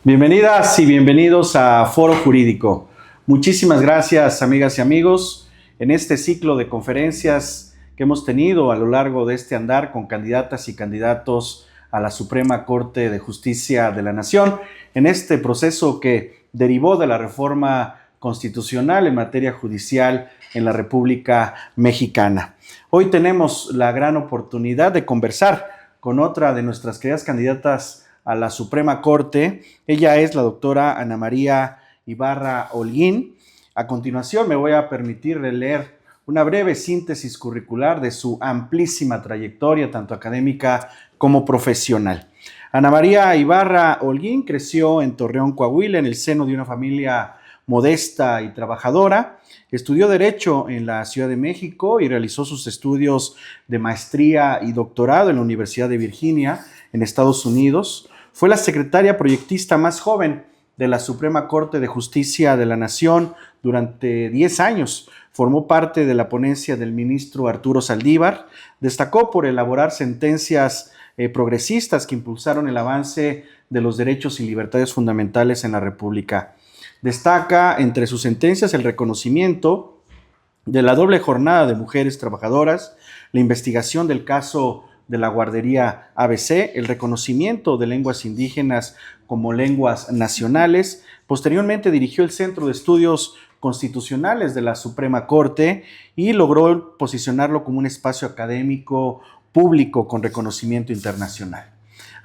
Bienvenidas y bienvenidos a Foro Jurídico. Muchísimas gracias, amigas y amigos, en este ciclo de conferencias que hemos tenido a lo largo de este andar con candidatas y candidatos a la Suprema Corte de Justicia de la Nación, en este proceso que derivó de la reforma constitucional en materia judicial en la República Mexicana. Hoy tenemos la gran oportunidad de conversar con otra de nuestras queridas candidatas a la Suprema Corte. Ella es la doctora Ana María Ibarra Holguín. A continuación me voy a permitir leer una breve síntesis curricular de su amplísima trayectoria, tanto académica como profesional. Ana María Ibarra Holguín creció en Torreón, Coahuila, en el seno de una familia modesta y trabajadora. Estudió Derecho en la Ciudad de México y realizó sus estudios de maestría y doctorado en la Universidad de Virginia, en Estados Unidos. Fue la secretaria proyectista más joven de la Suprema Corte de Justicia de la Nación durante 10 años. Formó parte de la ponencia del ministro Arturo Saldívar. Destacó por elaborar sentencias progresistas que impulsaron el avance de los derechos y libertades fundamentales en la República. Destaca entre sus sentencias el reconocimiento de la doble jornada de mujeres trabajadoras, la investigación del caso de la guardería ABC, el reconocimiento de lenguas indígenas como lenguas nacionales. Posteriormente dirigió el Centro de Estudios Constitucionales de la Suprema Corte y logró posicionarlo como un espacio académico público con reconocimiento internacional.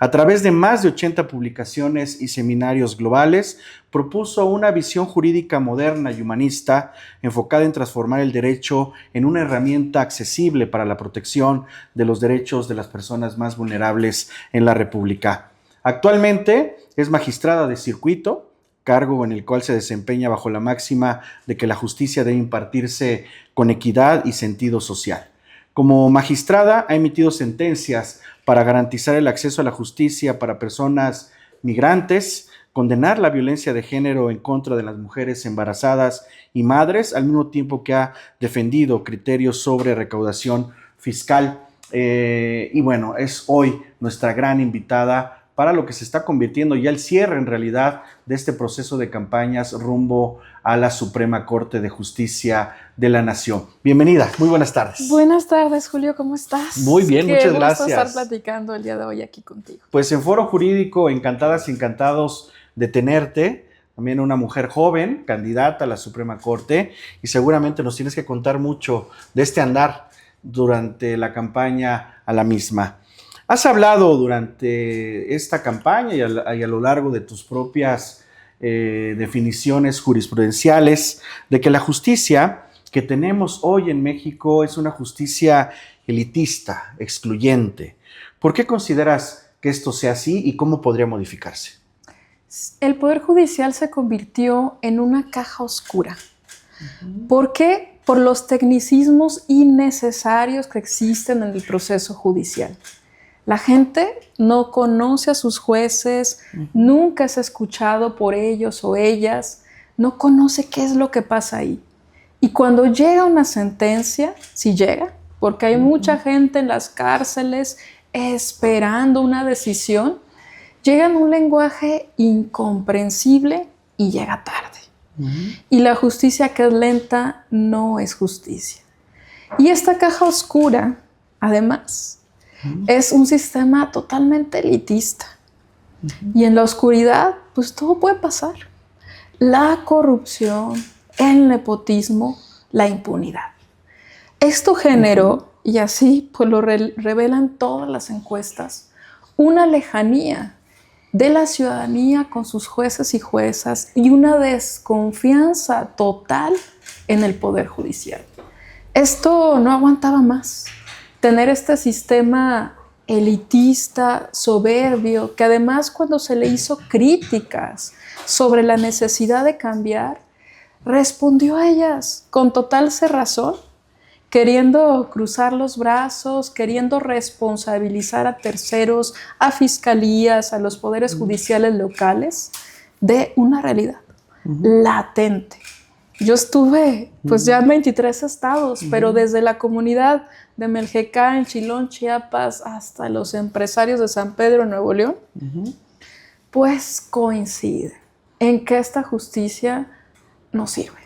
A través de más de 80 publicaciones y seminarios globales, propuso una visión jurídica moderna y humanista enfocada en transformar el derecho en una herramienta accesible para la protección de los derechos de las personas más vulnerables en la República. Actualmente es magistrada de circuito, cargo en el cual se desempeña bajo la máxima de que la justicia debe impartirse con equidad y sentido social. Como magistrada ha emitido sentencias para garantizar el acceso a la justicia para personas migrantes, condenar la violencia de género en contra de las mujeres embarazadas y madres, al mismo tiempo que ha defendido criterios sobre recaudación fiscal. Y bueno, es hoy nuestra gran invitada para lo que se está convirtiendo ya el cierre en realidad de este proceso de campañas rumbo a la Suprema Corte de Justicia de la Nación. Bienvenida, muy buenas tardes. Buenas tardes, Julio, ¿cómo estás? Muy bien, muchas gracias. Qué gusto estar platicando el día de hoy aquí contigo. Pues en Foro Jurídico, encantadas y encantados de tenerte, también una mujer joven, candidata a la Suprema Corte, y seguramente nos tienes que contar mucho de este andar durante la campaña a la misma. Has hablado durante esta campaña y a lo largo de tus propias definiciones jurisprudenciales de que la justicia que tenemos hoy en México es una justicia elitista, excluyente. ¿Por qué consideras que esto sea así y cómo podría modificarse? El Poder Judicial se convirtió en una caja oscura. ¿Por qué? Por los tecnicismos innecesarios que existen en el proceso judicial. La gente no conoce a sus jueces, nunca es escuchado por ellos o ellas, no conoce qué es lo que pasa ahí. Y cuando llega una sentencia, si llega, porque hay mucha gente en las cárceles esperando una decisión, llega en un lenguaje incomprensible y llega tarde. Y la justicia que es lenta no es justicia. Y esta caja oscura, además, es un sistema totalmente elitista. Y en la oscuridad, pues todo puede pasar. La corrupción, el nepotismo, la impunidad. Esto generó, y así pues lo revelan todas las encuestas, una lejanía de la ciudadanía con sus jueces y juezas y una desconfianza total en el Poder Judicial. Esto no aguantaba más. Tener este sistema elitista, soberbio, que además cuando se le hizo críticas sobre la necesidad de cambiar, respondió a ellas con total cerrazón, queriendo cruzar los brazos, queriendo responsabilizar a terceros, a fiscalías, a los poderes judiciales locales de una realidad latente. Yo estuve pues ya en 23 estados, pero desde la comunidad de Melgecán, en Chilón, Chiapas, hasta los empresarios de San Pedro, Nuevo León, pues coinciden en que esta justicia no sirve.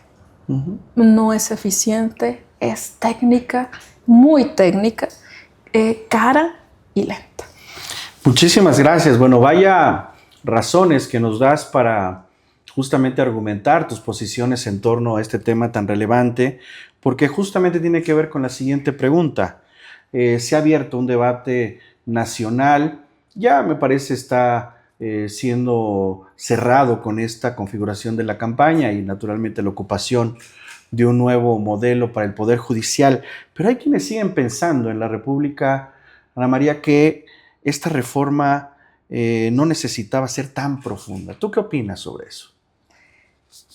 No es eficiente, es técnica, muy técnica, cara y lenta. Muchísimas gracias. Bueno, vaya razones que nos das para justamente argumentar tus posiciones en torno a este tema tan relevante, porque justamente tiene que ver con la siguiente pregunta. Se ha abierto un debate nacional, ya me parece está siendo cerrado con esta configuración de la campaña y naturalmente la ocupación de un nuevo modelo para el Poder Judicial, pero hay quienes siguen pensando en la República, Ana María, que esta reforma no necesitaba ser tan profunda. ¿Tú qué opinas sobre eso?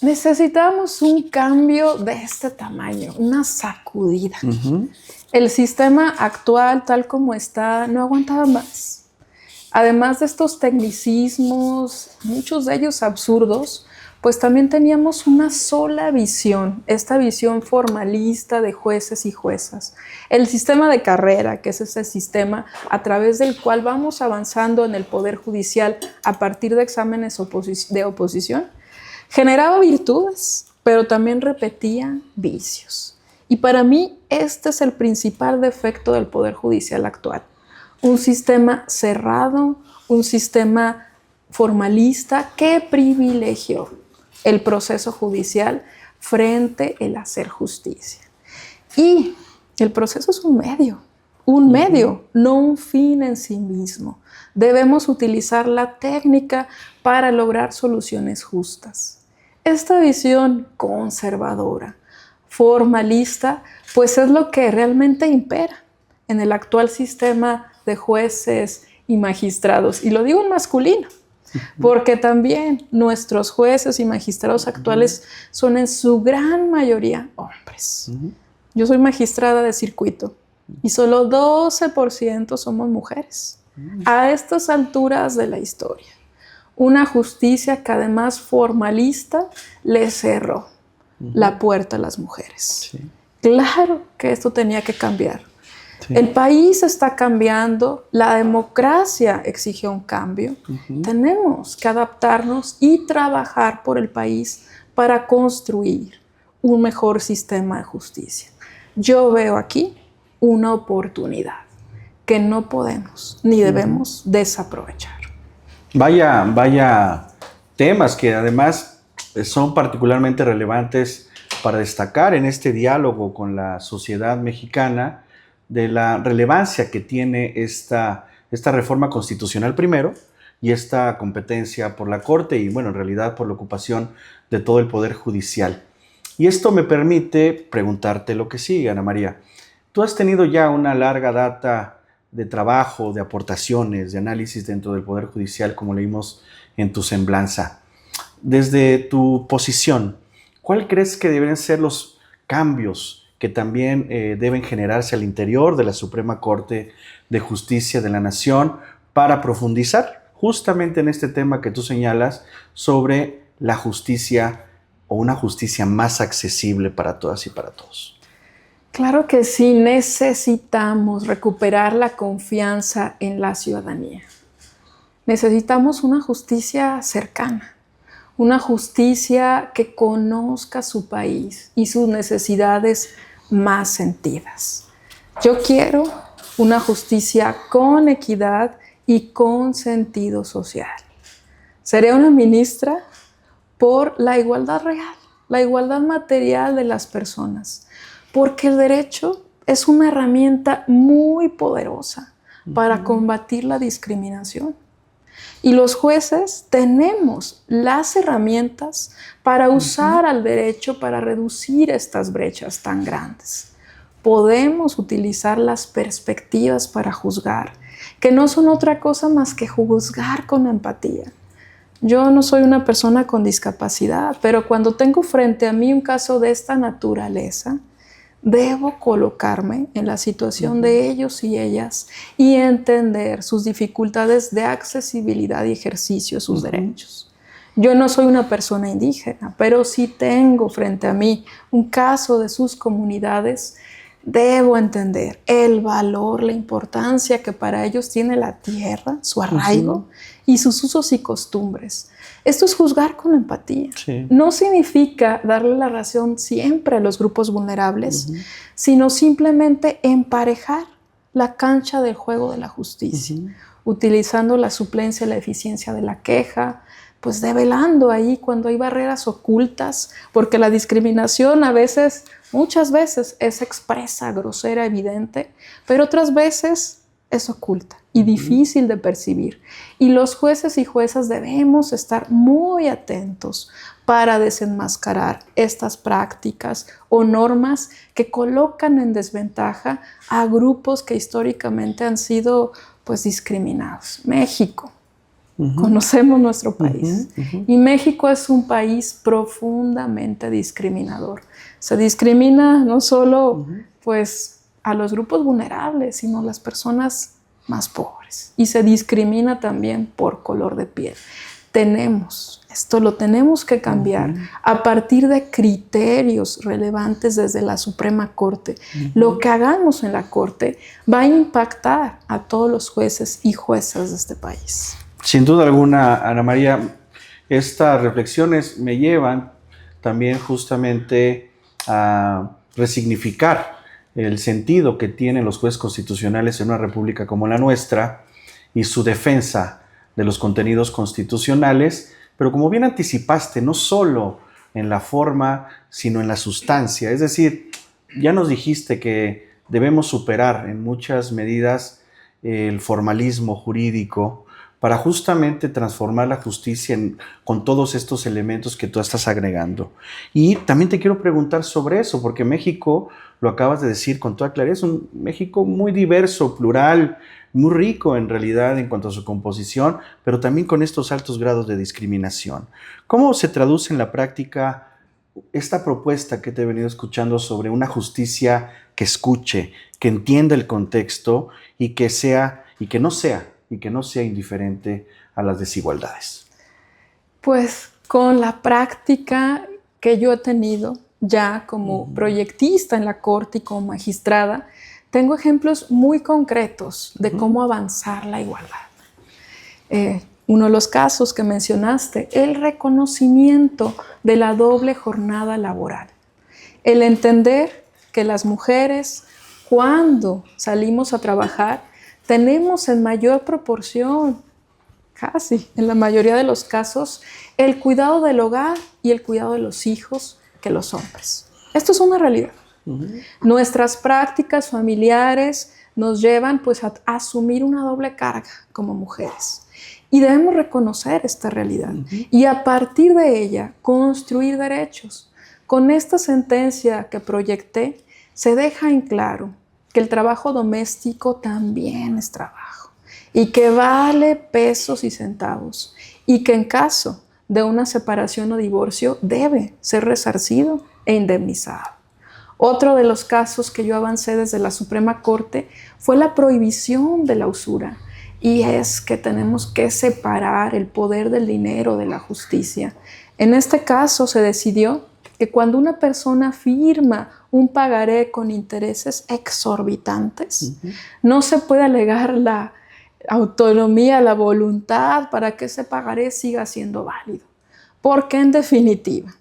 Necesitamos un cambio de este tamaño, una sacudida. El sistema actual, tal como está, no aguantaba más. Además de estos tecnicismos, muchos de ellos absurdos, pues también teníamos una sola visión, esta visión formalista de jueces y juezas. El sistema de carrera, que es ese sistema a través del cual vamos avanzando en el Poder Judicial a partir de exámenes de oposición, generaba virtudes, pero también repetía vicios. Y para mí este es el principal defecto del Poder Judicial actual. Un sistema cerrado, un sistema formalista que privilegió el proceso judicial frente al hacer justicia. Y el proceso es un medio, no un fin en sí mismo. Debemos utilizar la técnica para lograr soluciones justas. Esta visión conservadora, formalista, pues es lo que realmente impera en el actual sistema de jueces y magistrados. Y lo digo en masculino, porque también nuestros jueces y magistrados actuales son en su gran mayoría hombres. Yo soy magistrada de circuito y solo 12% somos mujeres. A estas alturas de la historia, una justicia que además formalista le cerró la puerta a las mujeres. Sí. Claro que esto tenía que cambiar. Sí. El país está cambiando, la democracia exigió un cambio. Tenemos que adaptarnos y trabajar por el país para construir un mejor sistema de justicia. Yo veo aquí una oportunidad que no podemos ni debemos desaprovechar. Vaya temas que además son particularmente relevantes para destacar en este diálogo con la sociedad mexicana, de la relevancia que tiene esta reforma constitucional primero y esta competencia por la Corte y, bueno, en realidad por la ocupación de todo el Poder Judicial. Y esto me permite preguntarte lo que sigue, Ana María. Tú has tenido ya una larga data de trabajo, de aportaciones, de análisis dentro del Poder Judicial, como leímos en tu semblanza. Desde tu posición, ¿cuál crees que deben ser los cambios que también deben generarse al interior de la Suprema Corte de Justicia de la Nación para profundizar justamente en este tema que tú señalas sobre la justicia o una justicia más accesible para todas y para todos? Claro que sí, necesitamos recuperar la confianza en la ciudadanía. Necesitamos una justicia cercana, una justicia que conozca su país y sus necesidades más sentidas. Yo quiero una justicia con equidad y con sentido social. Seré una ministra por la igualdad real, la igualdad material de las personas, porque el derecho es una herramienta muy poderosa para combatir la discriminación. Y los jueces tenemos las herramientas para usar al derecho para reducir estas brechas tan grandes. Podemos utilizar las perspectivas para juzgar, que no son otra cosa más que juzgar con empatía. Yo no soy una persona con discapacidad, pero cuando tengo frente a mí un caso de esta naturaleza, debo colocarme en la situación de ellos y ellas y entender sus dificultades de accesibilidad y ejercicio de sus derechos. Yo no soy una persona indígena, pero sí tengo frente a mí un caso de sus comunidades. debo entender el valor, la importancia que para ellos tiene la tierra, su arraigo y sus usos y costumbres. Esto es juzgar con empatía. Sí. No significa darle la razón siempre a los grupos vulnerables, sino simplemente emparejar la cancha del juego de la justicia, utilizando la suplencia y la eficiencia de la queja, pues develando ahí cuando hay barreras ocultas, porque la discriminación muchas veces es expresa, grosera, evidente, pero otras veces es oculta y difícil de percibir. Y los jueces y juezas debemos estar muy atentos para desenmascarar estas prácticas o normas que colocan en desventaja a grupos que históricamente han sido pues discriminados. México. Conocemos nuestro país y México es un país profundamente discriminador. Se discrimina no solo pues, a los grupos vulnerables, sino a las personas más pobres. Y se discrimina también por color de piel. Esto lo tenemos que cambiar a partir de criterios relevantes desde la Suprema Corte. Lo que hagamos en la Corte va a impactar a todos los jueces y juezas de este país. Sin duda alguna, Ana María, estas reflexiones me llevan también justamente a resignificar el sentido que tienen los jueces constitucionales en una república como la nuestra y su defensa de los contenidos constitucionales, pero como bien anticipaste, no solo en la forma, sino en la sustancia. Es decir, ya nos dijiste que debemos superar en muchas medidas el formalismo jurídico para justamente transformar la justicia con todos estos elementos que tú estás agregando. Y también te quiero preguntar sobre eso, porque México, lo acabas de decir con toda claridad, es un México muy diverso, plural, muy rico en realidad en cuanto a su composición, pero también con estos altos grados de discriminación. ¿Cómo se traduce en la práctica esta propuesta que te he venido escuchando sobre una justicia que escuche, que entienda el contexto y que no sea indiferente a las desigualdades? Pues con la práctica que yo he tenido ya como proyectista en la Corte y como magistrada, tengo ejemplos muy concretos de cómo avanzar la igualdad. Uno de los casos que mencionaste, el reconocimiento de la doble jornada laboral. El entender que las mujeres, cuando salimos a trabajar, tenemos en mayor proporción, casi en la mayoría de los casos, el cuidado del hogar y el cuidado de los hijos que los hombres. Esto es una realidad. Nuestras prácticas familiares nos llevan pues, a asumir una doble carga como mujeres. Y debemos reconocer esta realidad y a partir de ella construir derechos. Con esta sentencia que proyecté, se deja en claro que el trabajo doméstico también es trabajo y que vale pesos y centavos y que en caso de una separación o divorcio debe ser resarcido e indemnizado. Otro de los casos que yo avancé desde la Suprema Corte fue la prohibición de la usura y es que tenemos que separar el poder del dinero de la justicia. En este caso se decidió que cuando una persona firma un pagaré con intereses exorbitantes, no se puede alegar la autonomía, la voluntad para que ese pagaré siga siendo válido. Porque en definitiva,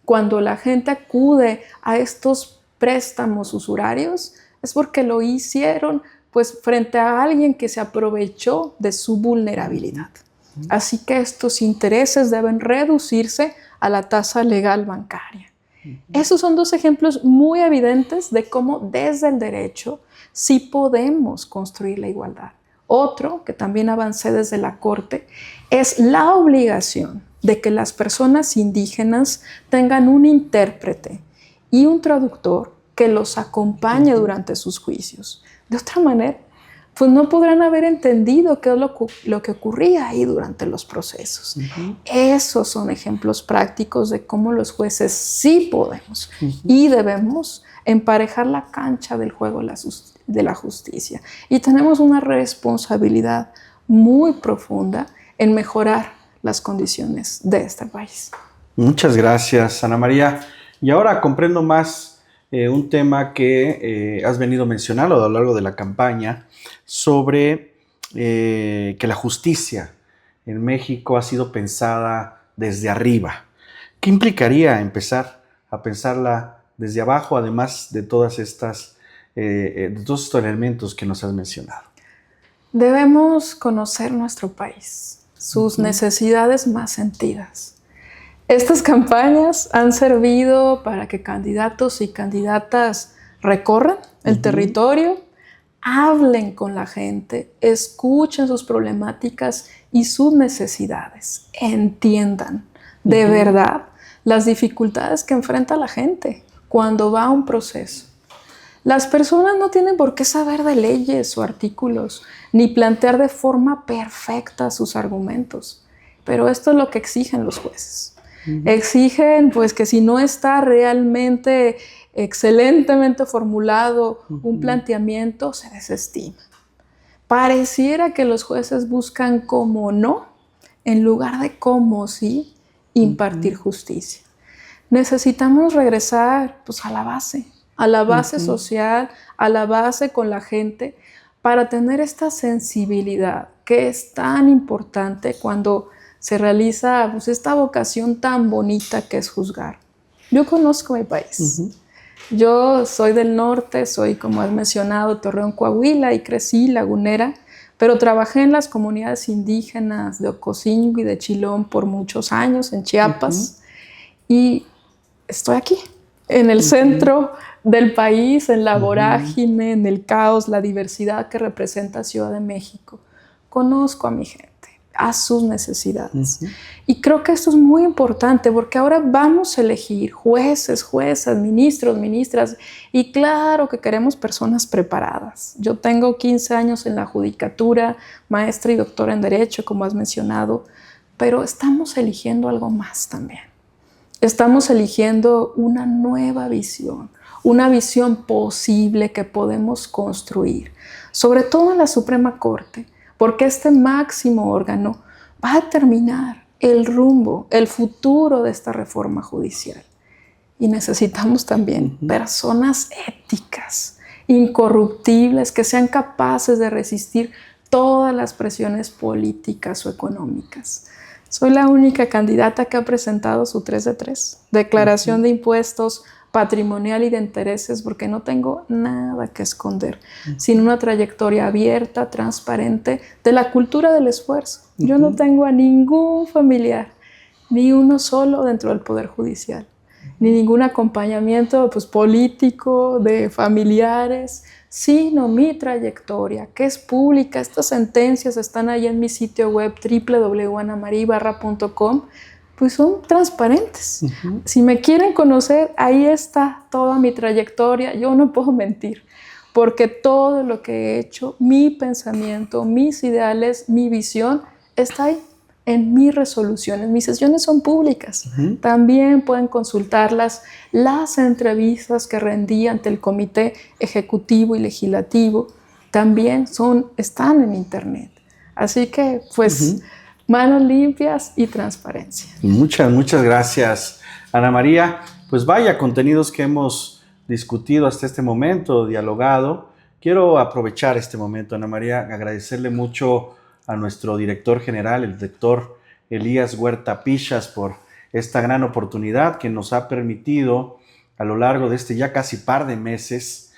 cuando la gente acude a estos préstamos usurarios, es porque lo hicieron pues, frente a alguien que se aprovechó de su vulnerabilidad. Así que estos intereses deben reducirse a la tasa legal bancaria. Esos son dos ejemplos muy evidentes de cómo desde el derecho sí podemos construir la igualdad. Otro, que también avancé desde la Corte, es la obligación de que las personas indígenas tengan un intérprete y un traductor que los acompañe durante sus juicios. De otra manera, pues no podrán haber entendido qué es lo que ocurría ahí durante los procesos. Esos son ejemplos prácticos de cómo los jueces sí podemos y debemos emparejar la cancha del juego de la justicia. Y tenemos una responsabilidad muy profunda en mejorar las condiciones de este país. Muchas gracias, Ana María. Y ahora comprendo más un tema que has venido mencionando a lo largo de la campaña sobre que la justicia en México ha sido pensada desde arriba. ¿Qué implicaría empezar a pensarla desde abajo, además de todos estos elementos que nos has mencionado? Debemos conocer nuestro país, sus necesidades más sentidas. Estas campañas han servido para que candidatos y candidatas recorran el territorio, hablen con la gente, escuchen sus problemáticas y sus necesidades, entiendan de verdad las dificultades que enfrenta la gente cuando va a un proceso. Las personas no tienen por qué saber de leyes o artículos, ni plantear de forma perfecta sus argumentos, pero esto es lo que exigen los jueces. Exigen pues que si no está realmente excelentemente formulado un planteamiento, se desestima. Pareciera que los jueces buscan cómo no, en lugar de cómo sí, impartir justicia. Necesitamos regresar pues, a la base social, a la base con la gente, para tener esta sensibilidad que es tan importante cuando se realiza pues, esta vocación tan bonita que es juzgar. Yo conozco mi país. Yo soy del norte, soy, como has mencionado, Torreón, Coahuila, y crecí lagunera, pero trabajé en las comunidades indígenas de Ocosingo y de Chilón por muchos años, en Chiapas, y estoy aquí, en el centro del país, en la vorágine, en el caos, la diversidad que representa Ciudad de México. Conozco a mi gente, a sus necesidades. Y creo que esto es muy importante porque ahora vamos a elegir jueces, juezas, ministros, ministras, y claro que queremos personas preparadas. Yo tengo 15 años en la judicatura, maestra y doctora en Derecho, como has mencionado, pero estamos eligiendo algo más también. Estamos eligiendo una nueva visión, una visión posible que podemos construir, sobre todo en la Suprema Corte, porque este máximo órgano va a determinar el rumbo, el futuro de esta reforma judicial. Y necesitamos también personas éticas, incorruptibles, que sean capaces de resistir todas las presiones políticas o económicas. Soy la única candidata que ha presentado su 3 de 3, declaración de impuestos patrimonial y de intereses, porque no tengo nada que esconder, sino una trayectoria abierta, transparente, de la cultura del esfuerzo. Yo no tengo a ningún familiar, ni uno solo dentro del Poder Judicial, ni ningún acompañamiento pues, político, de familiares, sino mi trayectoria, que es pública. Estas sentencias están ahí en mi sitio web www.anamariibarra.com, pues son transparentes. Si me quieren conocer, ahí está toda mi trayectoria. Yo no puedo mentir, porque todo lo que he hecho, mi pensamiento, mis ideales, mi visión, está ahí en mis resoluciones. Mis sesiones son públicas. También pueden consultarlas. Las entrevistas que rendí ante el Comité Ejecutivo y Legislativo también están en internet. Así que, pues, manos limpias y transparencia. Muchas gracias, Ana María. Pues vaya contenidos que hemos discutido hasta este momento, dialogado. Quiero aprovechar este momento, Ana María, agradecerle mucho a nuestro director general, el doctor Elías Huerta Pichas, por esta gran oportunidad que nos ha permitido a lo largo de este ya casi par de meses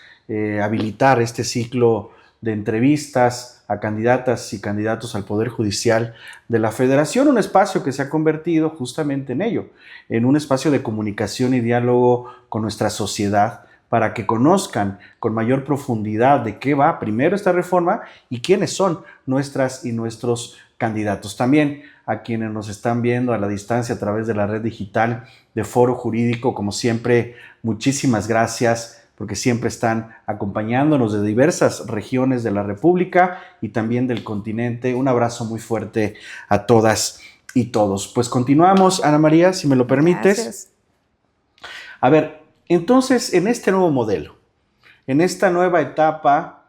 habilitar este ciclo de entrevistas a candidatas y candidatos al Poder Judicial de la Federación, un espacio que se ha convertido justamente en ello, en un espacio de comunicación y diálogo con nuestra sociedad, para que conozcan con mayor profundidad de qué va primero esta reforma y quiénes son nuestras y nuestros candidatos. También a quienes nos están viendo a la distancia a través de la red digital de Foro Jurídico, como siempre, muchísimas gracias, porque siempre están acompañándonos de diversas regiones de la República y también del continente. Un abrazo muy fuerte a todas y todos. Pues continuamos, Ana María, si me lo permites. Gracias. A ver, entonces, en este nuevo modelo, en esta nueva etapa,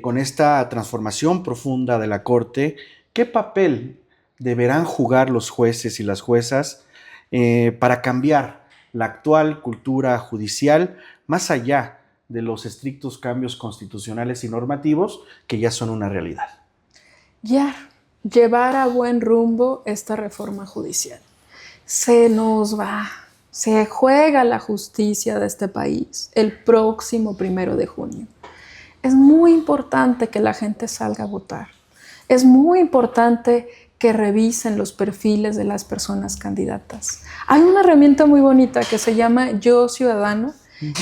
con esta transformación profunda de la Corte, ¿qué papel deberán jugar los jueces y las juezas para cambiar la actual cultura judicial más allá de los estrictos cambios constitucionales y normativos que ya son una realidad. Ya, llevar a buen rumbo esta reforma judicial. Se nos va, se juega la justicia de este país el próximo 1 de junio. Es muy importante que la gente salga a votar. Es muy importante que revisen los perfiles de las personas candidatas. Hay una herramienta muy bonita que se llama Yo Ciudadano,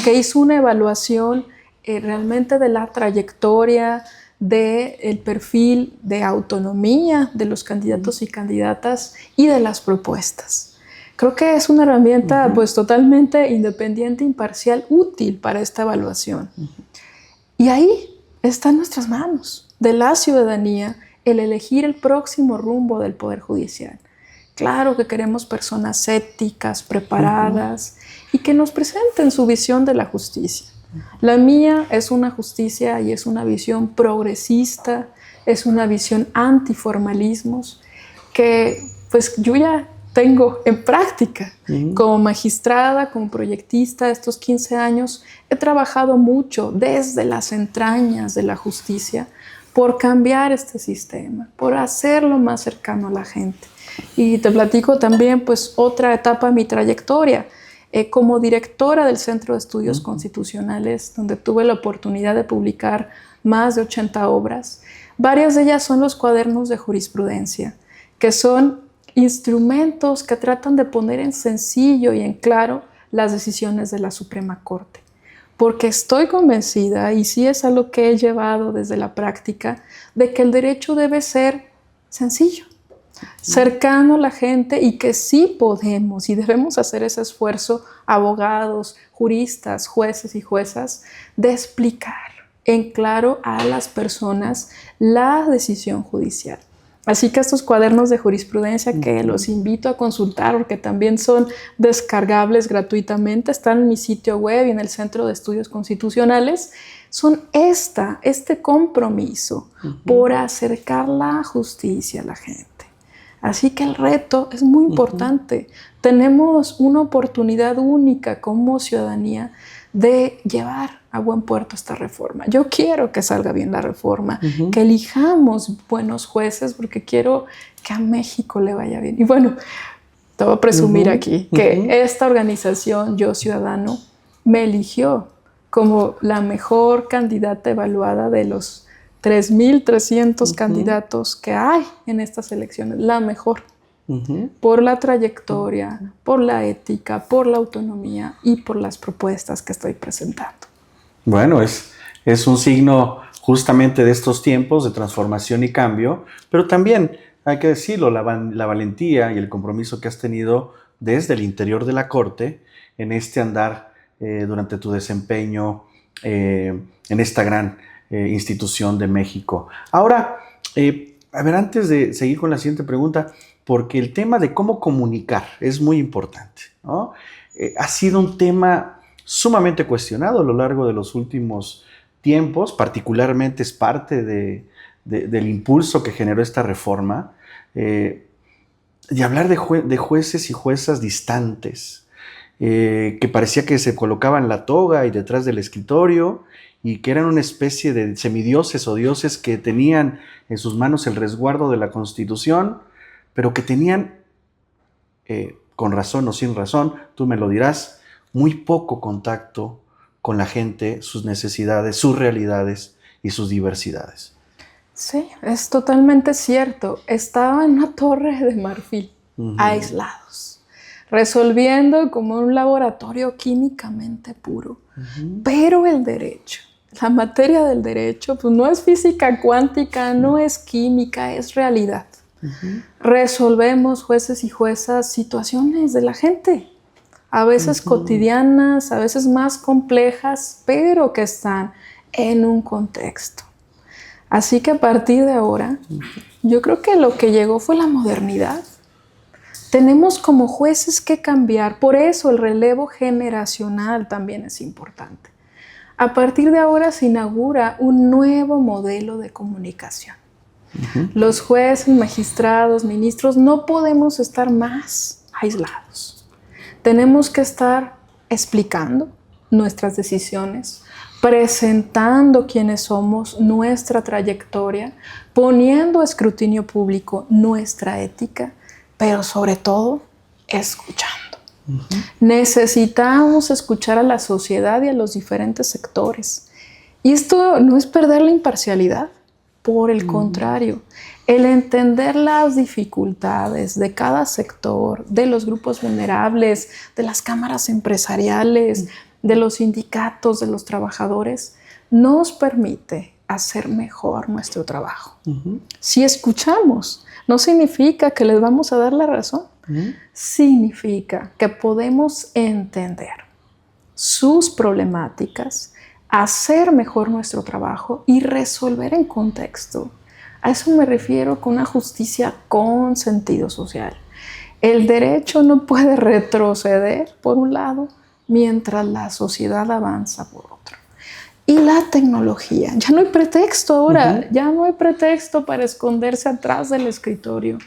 que hizo una evaluación realmente de la trayectoria, del perfil de autonomía de los candidatos y candidatas y de las propuestas. Creo que es una herramienta pues totalmente independiente, imparcial, útil para esta evaluación. Y ahí está en nuestras manos, de la ciudadanía, el elegir el próximo rumbo del Poder Judicial. Claro que queremos personas éticas, preparadas y que nos presenten su visión de la justicia. La mía es una justicia y es una visión progresista, es una visión antiformalismos que pues yo ya tengo en práctica. Como magistrada, como proyectista, estos 15 años he trabajado mucho desde las entrañas de la justicia por cambiar este sistema, por hacerlo más cercano a la gente. Y te platico también pues otra etapa de mi trayectoria. Como directora del Centro de Estudios Constitucionales, donde tuve la oportunidad de publicar más de 80 obras, varias de ellas son los cuadernos de jurisprudencia, que son instrumentos que tratan de poner en sencillo y en claro las decisiones de la Suprema Corte. Porque estoy convencida, y sí es algo que he llevado desde la práctica, de que el derecho debe ser sencillo, cercano a la gente y que sí podemos y debemos hacer ese esfuerzo, abogados, juristas, jueces y juezas, de explicar en claro a las personas la decisión judicial. Así que estos cuadernos de jurisprudencia que los invito a consultar porque también son descargables gratuitamente, están en mi sitio web y en el Centro de Estudios Constitucionales, son este compromiso por acercar la justicia a la gente. Así que el reto es muy importante. Tenemos una oportunidad única como ciudadanía de llevar a buen puerto esta reforma. Yo quiero que salga bien la reforma, que elijamos buenos jueces porque quiero que a México le vaya bien. Y bueno, te voy a presumir aquí que esta organización, Yo Ciudadano, me eligió como la mejor candidata evaluada de los 3,300 candidatos que hay en estas elecciones, la mejor, por la trayectoria, por la ética, por la autonomía y por las propuestas que estoy presentando. Bueno, es un signo justamente de estos tiempos de transformación y cambio, pero también, hay que decirlo, la valentía y el compromiso que has tenido desde el interior de la Corte en este andar durante tu desempeño en esta gran institución de México. Ahora, a ver, antes de seguir con la siguiente pregunta, porque el tema de cómo comunicar es muy importante, ¿no? Ha sido un tema sumamente cuestionado a lo largo de los últimos tiempos, particularmente es parte del impulso que generó esta reforma, de hablar de jueces y juezas distantes, que parecía que se colocaban la toga y detrás del escritorio y que eran una especie de semidioses o dioses que tenían en sus manos el resguardo de la Constitución, pero que tenían, con razón o sin razón, tú me lo dirás, muy poco contacto con la gente, sus necesidades, sus realidades y sus diversidades. Sí, es totalmente cierto. Estaba en una torre de marfil, aislados, resolviendo como un laboratorio químicamente puro. Pero el derecho, la materia del derecho, pues no es física cuántica, no es química, es realidad. Resolvemos, jueces y juezas, situaciones de la gente, a veces cotidianas, a veces más complejas, pero que están en un contexto. Así que a partir de ahora, yo creo que lo que llegó fue la modernidad. Tenemos como jueces que cambiar, por eso el relevo generacional también es importante. A partir de ahora se inaugura un nuevo modelo de comunicación. Los jueces, magistrados, ministros, no podemos estar más aislados. Tenemos que estar explicando, nuestras decisiones, presentando quiénes somos, nuestra trayectoria, poniendo a escrutinio público nuestra ética, pero sobre todo, escuchando. Necesitamos escuchar a la sociedad y a los diferentes sectores. Y esto no es perder la imparcialidad, por el contrario, el entender las dificultades de cada sector, de los grupos vulnerables, de las cámaras empresariales, de los sindicatos, de los trabajadores, nos permite hacer mejor nuestro trabajo. Si escuchamos, no significa que les vamos a dar la razón, significa que podemos entender sus problemáticas, hacer mejor nuestro trabajo y resolver en contexto. A eso me refiero con una justicia con sentido social. El derecho no puede retroceder, por un lado, mientras la sociedad avanza por otro. Y la tecnología, ya no hay pretexto ahora, ya no hay pretexto para esconderse atrás del escritorio.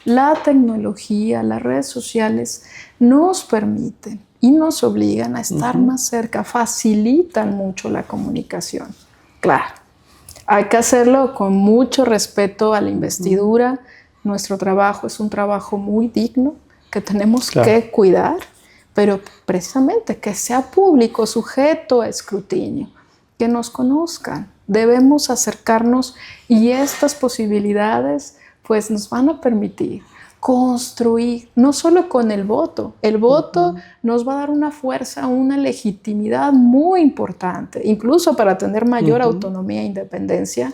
La tecnología, las redes sociales nos permiten y nos obligan a estar más cerca, facilitan mucho la comunicación. Claro, hay que hacerlo con mucho respeto a la investidura. Nuestro trabajo es un trabajo muy digno que tenemos que cuidar, pero precisamente que sea público, sujeto a escrutinio, que nos conozcan. Debemos acercarnos y estas posibilidades pues nos van a permitir construir, no solo con el voto nos va a dar una fuerza, una legitimidad muy importante, incluso para tener mayor autonomía e independencia,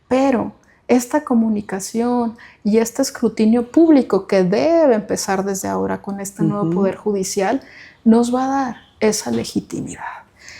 pero esta comunicación y este escrutinio público que debe empezar desde ahora con este nuevo Poder Judicial, nos va a dar esa legitimidad.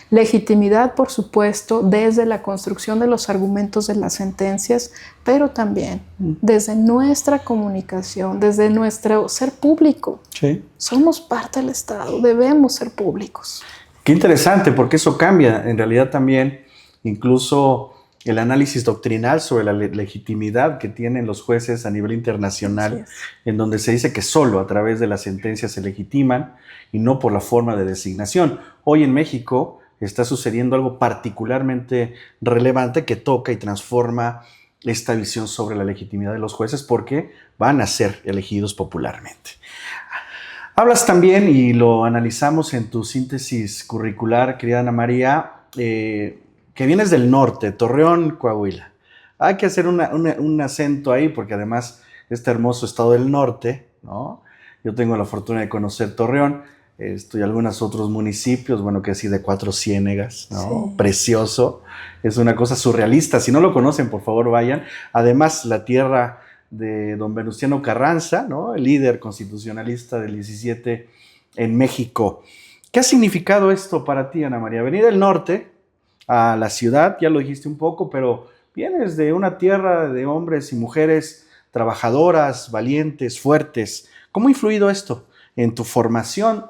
Legitimidad, por supuesto, desde la construcción de los argumentos de las sentencias, pero también desde nuestra comunicación, desde nuestro ser público. Sí. Somos parte del Estado, debemos ser públicos. Qué interesante, porque eso cambia en realidad también incluso el análisis doctrinal sobre la legitimidad que tienen los jueces a nivel internacional, en donde se dice que solo a través de las sentencias se legitiman y no por la forma de designación. Hoy en México está sucediendo algo particularmente relevante que toca y transforma esta visión sobre la legitimidad de los jueces porque van a ser elegidos popularmente. Hablas también, y lo analizamos en tu síntesis curricular, querida Ana María, que vienes del norte, Torreón, Coahuila. Hay que hacer un acento ahí porque además este hermoso estado del norte, ¿no? Yo tengo la fortuna de conocer Torreón, y algunos otros municipios, bueno, que sí, de Cuatro Ciénegas, ¿no? Sí. Precioso, es una cosa surrealista. Si no lo conocen, por favor, vayan. Además, la tierra de don Venustiano Carranza, ¿no? El líder constitucionalista del 17 en México. ¿Qué ha significado esto para ti, Ana María? Venir del norte a la ciudad, ya lo dijiste un poco, pero vienes de una tierra de hombres y mujeres trabajadoras, valientes, fuertes. ¿Cómo ha influido esto en tu formación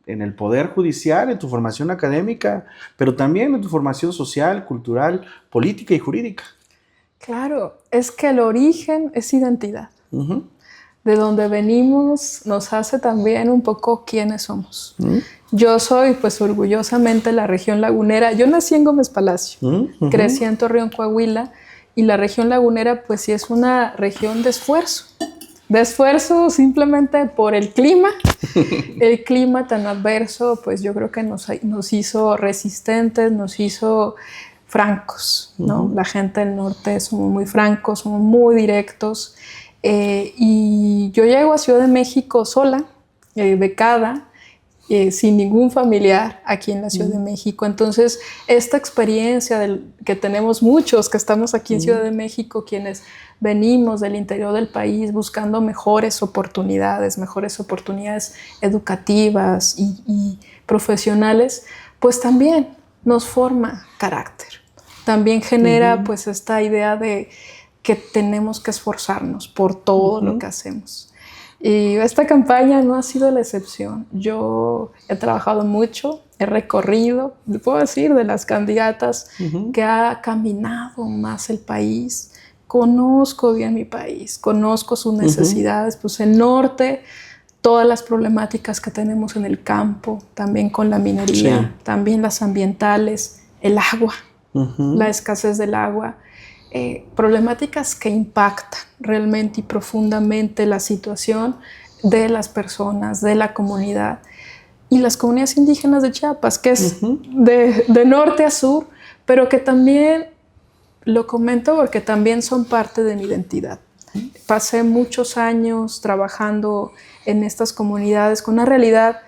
en el Poder Judicial, en tu formación académica, pero también en tu formación social, cultural, política y jurídica? Claro, es que el origen es identidad. De donde venimos nos hace también un poco quiénes somos. Yo soy, pues, orgullosamente la región lagunera. Yo nací en Gómez Palacio, crecí en Torreón, Coahuila, y la región lagunera, pues, sí es una región de esfuerzo. De esfuerzo simplemente por el clima. El clima tan adverso, pues yo creo que nos hizo resistentes, nos hizo francos, ¿no? La gente del norte somos muy francos, somos muy directos. Y yo llego a Ciudad de México sola, becada, sin ningún familiar aquí en la Ciudad de México. Entonces, esta experiencia que tenemos muchos que estamos aquí en Ciudad de México, quienes venimos del interior del país buscando mejores oportunidades educativas y profesionales, pues también nos forma carácter. También genera pues esta idea de que tenemos que esforzarnos por todo lo que hacemos. Y esta campaña no ha sido la excepción. Yo he trabajado mucho, he recorrido, puedo decir, de las candidatas que ha caminado más el país. Conozco bien mi país, conozco sus necesidades. Pues el norte todas las problemáticas que tenemos en el campo, también con la minería, también las ambientales, el agua, la escasez del agua, problemáticas que impactan realmente y profundamente la situación de las personas, de la comunidad. Y las comunidades indígenas de Chiapas, que es de norte a sur, pero que también, lo comento porque también son parte de mi identidad. Pasé muchos años trabajando en estas comunidades con una realidad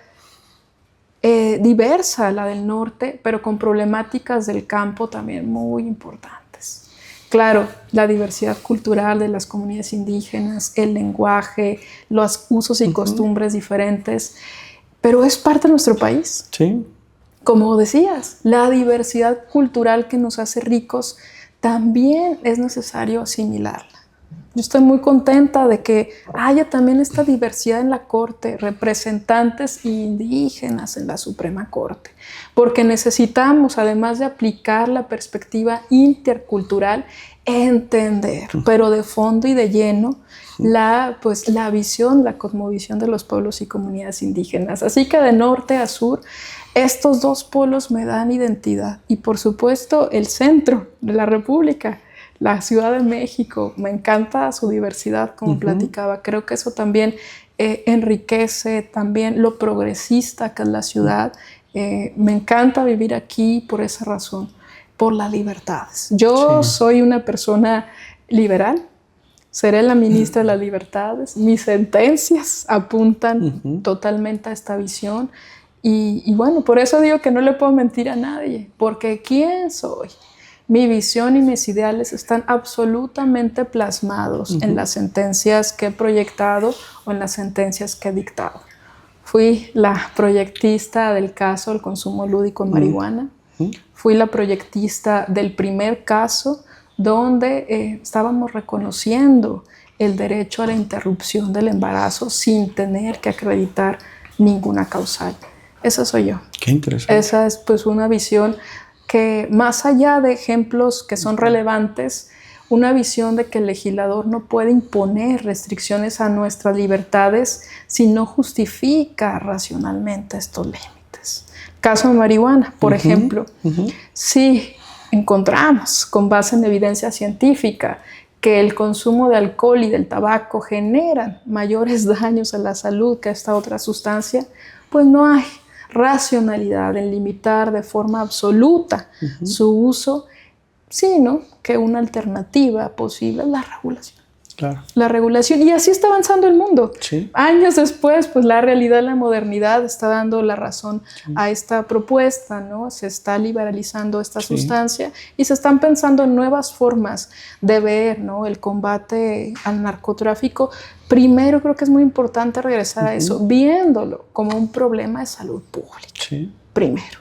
diversa, la del norte, pero con problemáticas del campo también muy importantes. Claro, la diversidad cultural de las comunidades indígenas, el lenguaje, los usos y costumbres diferentes, pero es parte de nuestro país. Sí. Como decías, la diversidad cultural que nos hace ricos también es necesario asimilarla. Yo estoy muy contenta de que haya también esta diversidad en la Corte, representantes indígenas en la Suprema Corte, porque necesitamos, además de aplicar la perspectiva intercultural, entender, pero de fondo y de lleno, la visión, la cosmovisión de los pueblos y comunidades indígenas. Así que de norte a sur, estos dos polos me dan identidad. Y por supuesto, el centro de la República, la Ciudad de México, me encanta su diversidad, como platicaba. Creo que eso también enriquece también lo progresista que es la ciudad. Me encanta vivir aquí por esa razón, por las libertades. Yo soy una persona liberal, seré la ministra de las libertades. Mis sentencias apuntan totalmente a esta visión. Y bueno, por eso digo que no le puedo mentir a nadie, porque ¿quién soy? Mi visión y mis ideales están absolutamente plasmados en las sentencias que he proyectado o en las sentencias que he dictado. Fui la proyectista del caso del consumo lúdico en marihuana. Fui la proyectista del primer caso donde estábamos reconociendo el derecho a la interrupción del embarazo sin tener que acreditar ninguna causal. Esa soy yo. Qué interesante. Esa es pues una visión que, más allá de ejemplos que son relevantes, una visión de que el legislador no puede imponer restricciones a nuestras libertades si no justifica racionalmente estos límites. Caso de marihuana, por ejemplo, si encontramos con base en evidencia científica que el consumo de alcohol y del tabaco generan mayores daños a la salud que esta otra sustancia, pues no hay racionalidad en limitar de forma absoluta su uso, sino que una alternativa posible es la regulación. Claro. La regulación, y así está avanzando el mundo. Años después, pues la realidad, la modernidad está dando la razón a esta propuesta, ¿no? Se está liberalizando esta sustancia y se están pensando en nuevas formas de ver, ¿no?, el combate al narcotráfico. Primero creo que es muy importante regresar a eso, viéndolo como un problema de salud pública. Primero.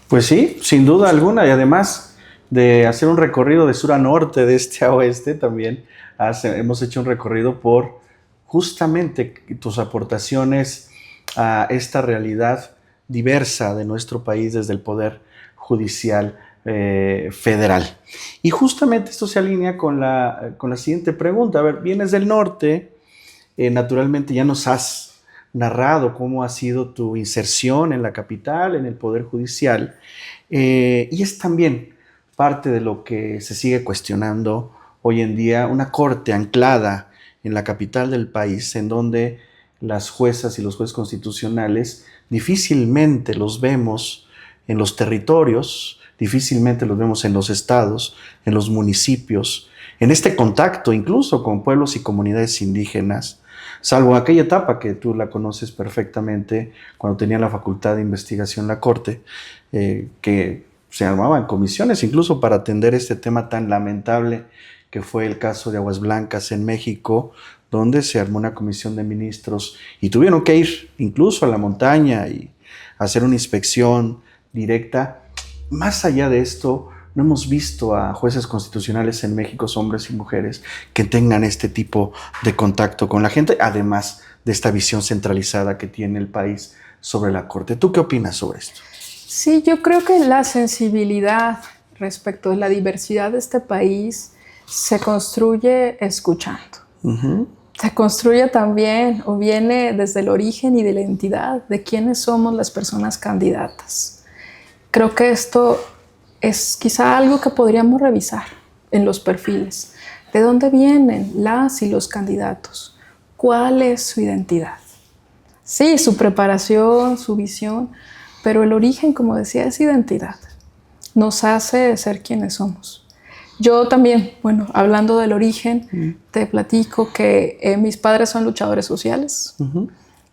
Pues sí, sin duda alguna, y además de hacer un recorrido de sur a norte, de este a oeste también, hemos hecho un recorrido por justamente tus aportaciones a esta realidad diversa de nuestro país desde el Poder Judicial Federal. Y justamente esto se alinea con la siguiente pregunta. A ver, vienes del norte, naturalmente ya nos has narrado cómo ha sido tu inserción en la capital, en el Poder Judicial, y es también parte de lo que se sigue cuestionando hoy en día, una corte anclada en la capital del país, en donde las juezas y los jueces constitucionales difícilmente los vemos en los territorios, difícilmente los vemos en los estados, en los municipios, en este contacto incluso con pueblos y comunidades indígenas, salvo aquella etapa que tú la conoces perfectamente, cuando tenía la facultad de investigación la corte, que se armaban comisiones incluso para atender este tema tan lamentable que fue el caso de Aguas Blancas en México, donde se armó una comisión de ministros y tuvieron que ir incluso a la montaña y hacer una inspección directa. Más allá de esto, no hemos visto a jueces constitucionales en México, hombres y mujeres, que tengan este tipo de contacto con la gente, además de esta visión centralizada que tiene el país sobre la Corte. ¿Tú qué opinas sobre esto? Sí, yo creo que la sensibilidad respecto de la diversidad de este país se construye escuchando. se construye también o viene desde el origen y de la identidad de quiénes somos las personas candidatas. Creo que esto es quizá algo que podríamos revisar en los perfiles. ¿De dónde vienen las y los candidatos? ¿Cuál es su identidad? Sí, su preparación, su visión, pero el origen, como decía, es identidad. Nos hace ser quienes somos. Yo también, bueno, hablando del origen, te platico que mis padres son luchadores sociales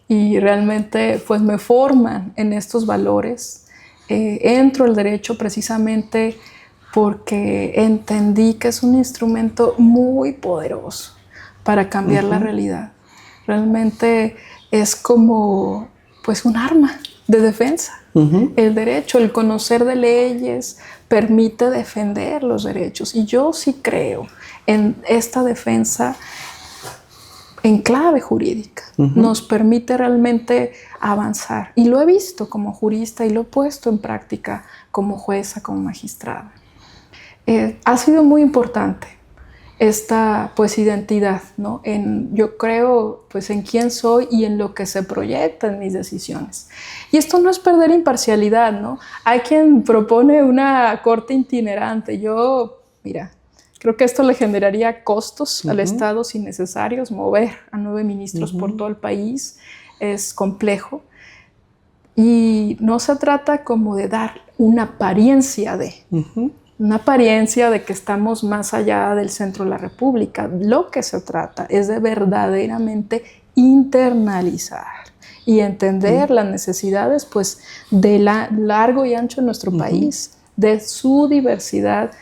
y realmente pues me forman en estos valores. Entro al derecho precisamente porque entendí que es un instrumento muy poderoso para cambiar la realidad. Realmente es como pues un arma de defensa. El derecho, el conocer de leyes permite defender los derechos y yo sí creo en esta defensa en clave jurídica. Nos permite realmente avanzar y lo he visto como jurista y lo he puesto en práctica como jueza, como magistrada. Ha sido muy importante esta pues identidad, ¿no? Yo creo pues en quién soy y en lo que se proyecta en mis decisiones. Y esto no es perder imparcialidad, ¿no? Hay quien propone una corte itinerante. Yo, mira, creo que esto le generaría costos al Estado innecesarios. Mover a 9 ministros por todo el país es complejo. Y no se trata como de dar una apariencia de... una apariencia de que estamos más allá del centro de la República. Lo que se trata es de verdaderamente internalizar y entender las necesidades pues, de largo y ancho de nuestro país, de su diversidad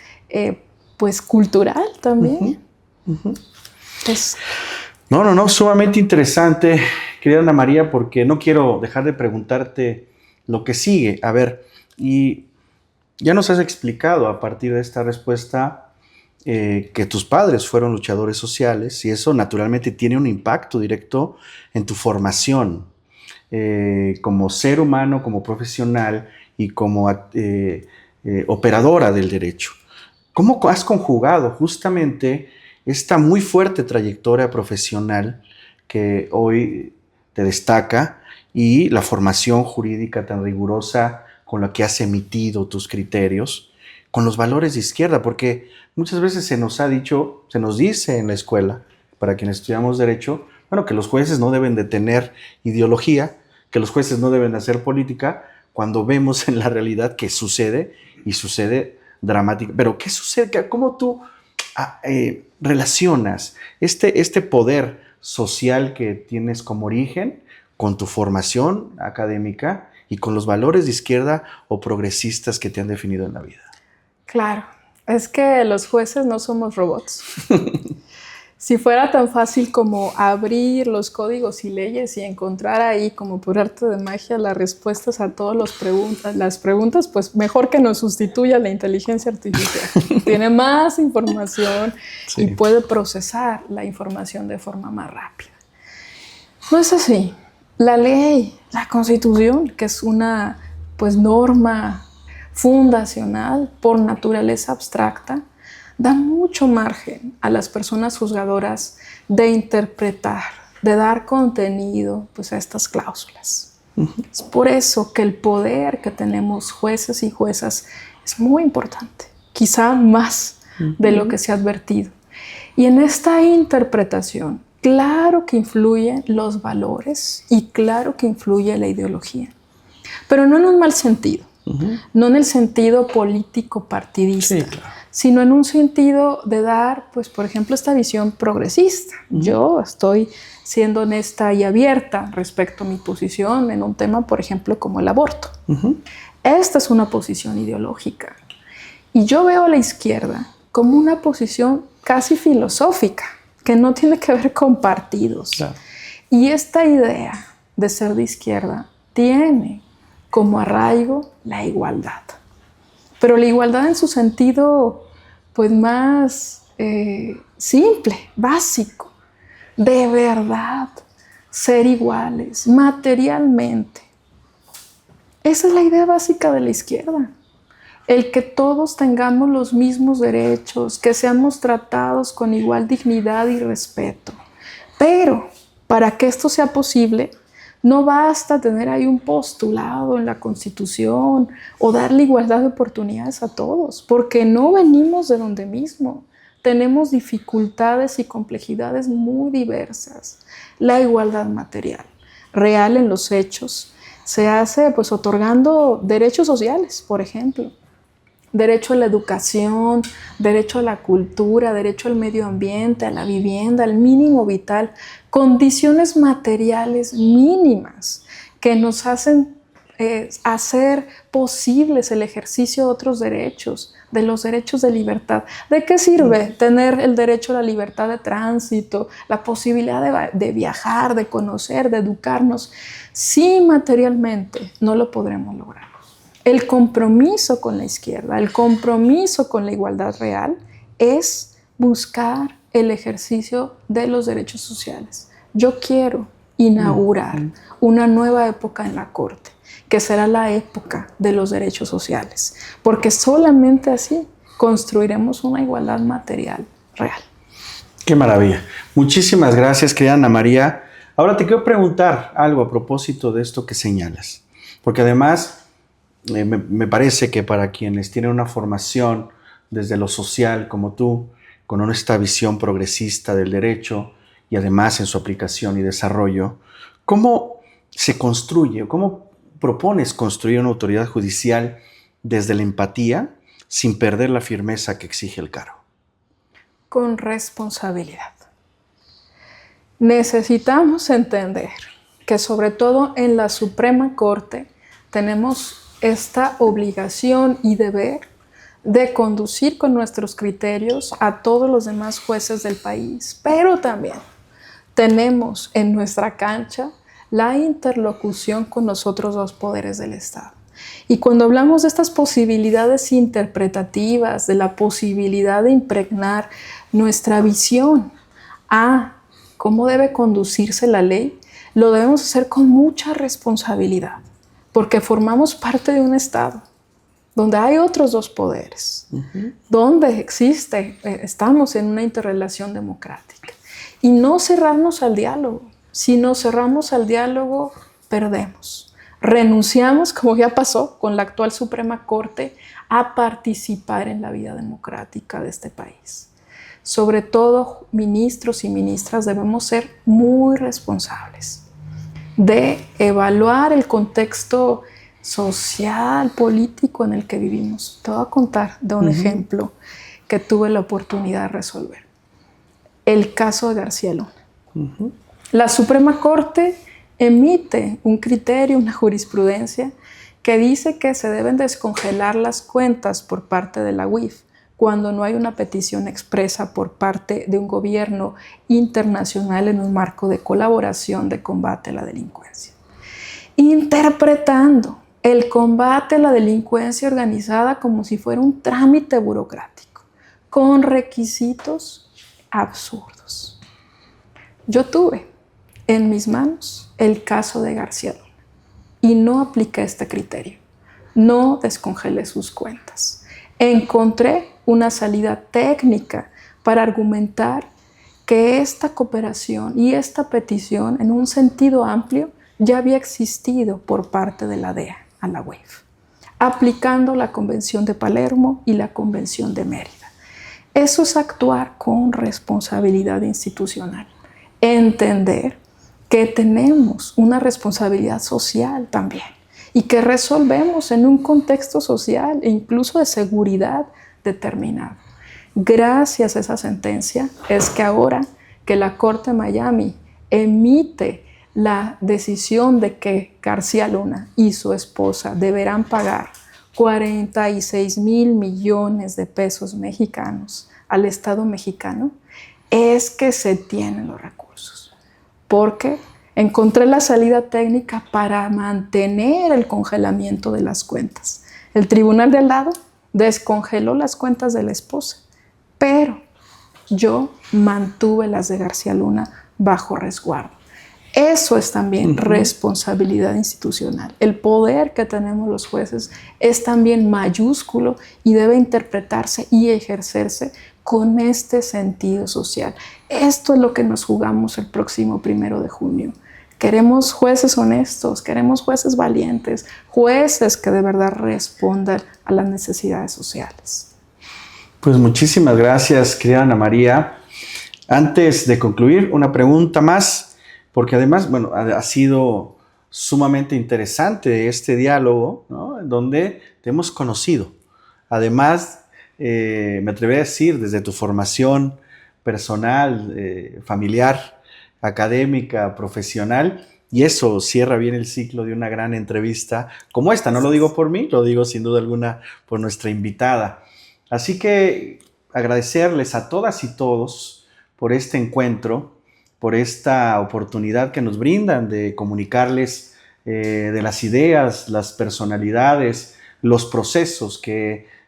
pues, cultural también. No, sumamente interesante, querida Ana María, porque no quiero dejar de preguntarte lo que sigue. A ver, y ya nos has explicado a partir de esta respuesta que tus padres fueron luchadores sociales y eso naturalmente tiene un impacto directo en tu formación como ser humano, como profesional y como operadora del derecho. ¿Cómo has conjugado justamente esta muy fuerte trayectoria profesional que hoy te destaca y la formación jurídica tan rigurosa con la que has emitido tus criterios, con los valores de izquierda? Porque muchas veces se nos dice en la escuela, para quienes estudiamos derecho, bueno, que los jueces no deben de tener ideología, que los jueces no deben de hacer política, cuando vemos en la realidad que sucede, y sucede dramática. Pero ¿qué sucede? ¿Cómo tú relacionas este poder social que tienes como origen con tu formación académica y con los valores de izquierda o progresistas que te han definido en la vida? Claro, es que los jueces no somos robots. Si fuera tan fácil como abrir los códigos y leyes y encontrar ahí, como por arte de magia, las respuestas a todas las preguntas, pues mejor que nos sustituya la inteligencia artificial. Tiene más información y puede procesar la información de forma más rápida. No es así. La ley, la Constitución, que es una pues, norma fundacional por naturaleza abstracta, da mucho margen a las personas juzgadoras de interpretar, de dar contenido pues, a estas cláusulas. Es por eso que el poder que tenemos jueces y juezas es muy importante, quizá más de lo que se ha advertido. Y en esta interpretación, claro que influyen los valores y claro que influye la ideología, pero no en un mal sentido, no en el sentido político partidista, sino en un sentido de dar, pues, por ejemplo, esta visión progresista. Yo estoy siendo honesta y abierta respecto a mi posición en un tema, por ejemplo, como el aborto. Esta es una posición ideológica y yo veo a la izquierda como una posición casi filosófica, que no tiene que ver con partidos. Claro. Y esta idea de ser de izquierda tiene como arraigo la igualdad. Pero la igualdad en su sentido pues más simple, básico. De verdad, ser iguales, materialmente. Esa es la idea básica de la izquierda. El que todos tengamos los mismos derechos, que seamos tratados con igual dignidad y respeto. Pero para que esto sea posible, no basta tener ahí un postulado en la Constitución o darle igualdad de oportunidades a todos, porque no venimos de donde mismo. Tenemos dificultades y complejidades muy diversas. La igualdad material, real en los hechos, se hace pues otorgando derechos sociales, por ejemplo. Derecho a la educación, derecho a la cultura, derecho al medio ambiente, a la vivienda, al mínimo vital, condiciones materiales mínimas que nos hacen hacer posibles el ejercicio de otros derechos, de los derechos de libertad. ¿De qué sirve tener el derecho a la libertad de tránsito, la posibilidad de viajar, de conocer, de educarnos, si materialmente no lo podremos lograr? El compromiso con la izquierda, el compromiso con la igualdad real es buscar el ejercicio de los derechos sociales. Yo quiero inaugurar una nueva época en la Corte, que será la época de los derechos sociales, porque solamente así construiremos una igualdad material real. Qué maravilla. Muchísimas gracias, querida Ana María. Ahora te quiero preguntar algo a propósito de esto que señalas, porque además me parece que para quienes tienen una formación desde lo social como tú, con esta visión progresista del derecho y además en su aplicación y desarrollo, ¿cómo se construye, cómo propones construir una autoridad judicial desde la empatía sin perder la firmeza que exige el cargo? Con responsabilidad. Necesitamos entender que sobre todo en la Suprema Corte tenemos esta obligación y deber de conducir con nuestros criterios a todos los demás jueces del país, pero también tenemos en nuestra cancha la interlocución con los otros dos poderes del Estado. Y cuando hablamos de estas posibilidades interpretativas, de la posibilidad de impregnar nuestra visión a cómo debe conducirse la ley, lo debemos hacer con mucha responsabilidad, porque formamos parte de un Estado donde hay otros dos poderes, donde estamos en una interrelación democrática. Y no cerrarnos al diálogo. Si nos cerramos al diálogo, perdemos. Renunciamos, como ya pasó con la actual Suprema Corte, a participar en la vida democrática de este país. Sobre todo, ministros y ministras debemos ser muy responsables de evaluar el contexto social, político en el que vivimos. Te voy a contar de un ejemplo que tuve la oportunidad de resolver. El caso de García Luna. La Suprema Corte emite un criterio, una jurisprudencia que dice que se deben descongelar las cuentas por parte de la UIF cuando no hay una petición expresa por parte de un gobierno internacional en un marco de colaboración de combate a la delincuencia. Interpretando el combate a la delincuencia organizada como si fuera un trámite burocrático, con requisitos absurdos. Yo tuve en mis manos el caso de García Luna y no apliqué este criterio, no descongelé sus cuentas. Encontré una salida técnica para argumentar que esta cooperación y esta petición en un sentido amplio ya había existido por parte de la DEA a la UIF, aplicando la Convención de Palermo y la Convención de Mérida. Eso es actuar con responsabilidad institucional, entender que tenemos una responsabilidad social también y que resolvemos en un contexto social e incluso de seguridad determinado. Gracias a esa sentencia es que ahora que la Corte de Miami emite la decisión de que García Luna y su esposa deberán pagar 46,000 millones de pesos mexicanos al Estado mexicano, es que se tienen los recursos. Porque encontré la salida técnica para mantener el congelamiento de las cuentas. El tribunal de al lado descongeló las cuentas de la esposa, pero yo mantuve las de García Luna bajo resguardo. Eso es también responsabilidad institucional. El poder que tenemos los jueces es también mayúsculo y debe interpretarse y ejercerse con este sentido social. Esto es lo que nos jugamos el próximo 1 de junio. Queremos jueces honestos, queremos jueces valientes, jueces que de verdad respondan a las necesidades sociales. Pues muchísimas gracias, querida Ana María. Antes de concluir, una pregunta más, porque además, bueno, ha sido sumamente interesante este diálogo, ¿no? En donde te hemos conocido. Además, me atrevo a decir, desde tu formación personal, familiar, académica, profesional, y eso cierra bien el ciclo de una gran entrevista como esta. No lo digo por mí, lo digo sin duda alguna por nuestra invitada. Así que agradecerles a todas y todos por este encuentro, por esta oportunidad que nos brindan de comunicarles de las ideas, las personalidades, los procesos que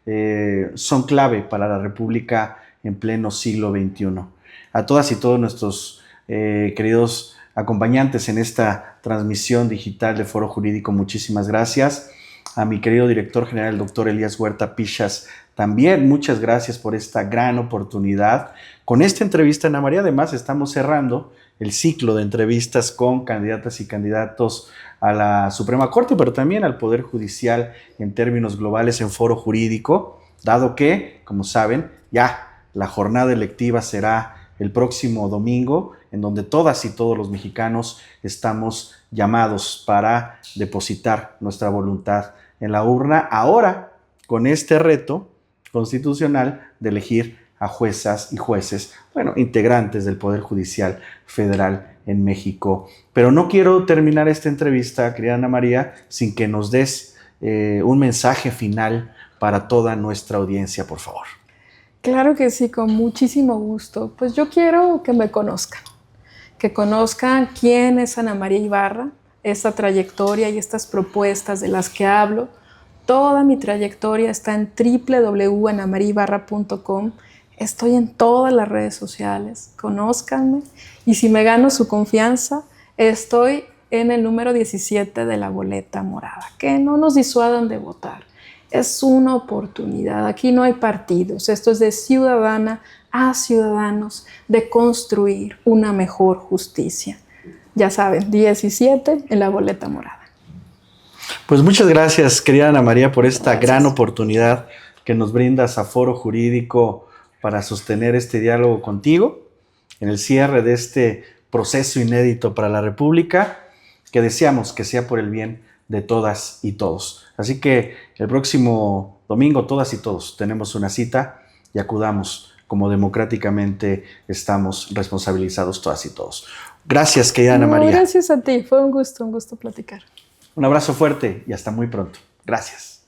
son clave para la República en pleno siglo XXI. A todas y todos nuestros queridos acompañantes en esta transmisión digital de Foro Jurídico, muchísimas gracias. A mi querido director general, el doctor Elías Huerta Pichas, también muchas gracias por esta gran oportunidad. Con esta entrevista, Ana María, además estamos cerrando el ciclo de entrevistas con candidatas y candidatos a la Suprema Corte, pero también al Poder Judicial en términos globales en Foro Jurídico, dado que, como saben, ya la jornada electiva será el próximo domingo, en donde todas y todos los mexicanos estamos llamados para depositar nuestra voluntad en la urna, ahora con este reto constitucional de elegir a juezas y jueces, bueno, integrantes del Poder Judicial Federal en México. Pero no quiero terminar esta entrevista, querida Ana María, sin que nos des un mensaje final para toda nuestra audiencia, por favor. Claro que sí, con muchísimo gusto. Pues yo quiero que conozcan quién es Ana María Ibarra, esta trayectoria y estas propuestas de las que hablo. Toda mi trayectoria está en www.anamariaibarra.com. Estoy en todas las redes sociales, conózcanme, y si me gano su confianza, estoy en el número 17 de la boleta morada. Que no nos disuadan de votar. Es una oportunidad, aquí no hay partidos, esto es de ciudadana a ciudadanos, de construir una mejor justicia. Ya saben, 17 en la boleta morada. Pues muchas gracias, querida Ana María, por esta gran oportunidad que nos brindas a Foro Jurídico para sostener este diálogo contigo en el cierre de este proceso inédito para la República, que deseamos que sea por el bien de todas y todos. Así que el próximo domingo, todas y todos, tenemos una cita y acudamos como democráticamente estamos responsabilizados todas y todos. Gracias, querida Ana María. Gracias a ti, fue un gusto platicar. Un abrazo fuerte y hasta muy pronto. Gracias.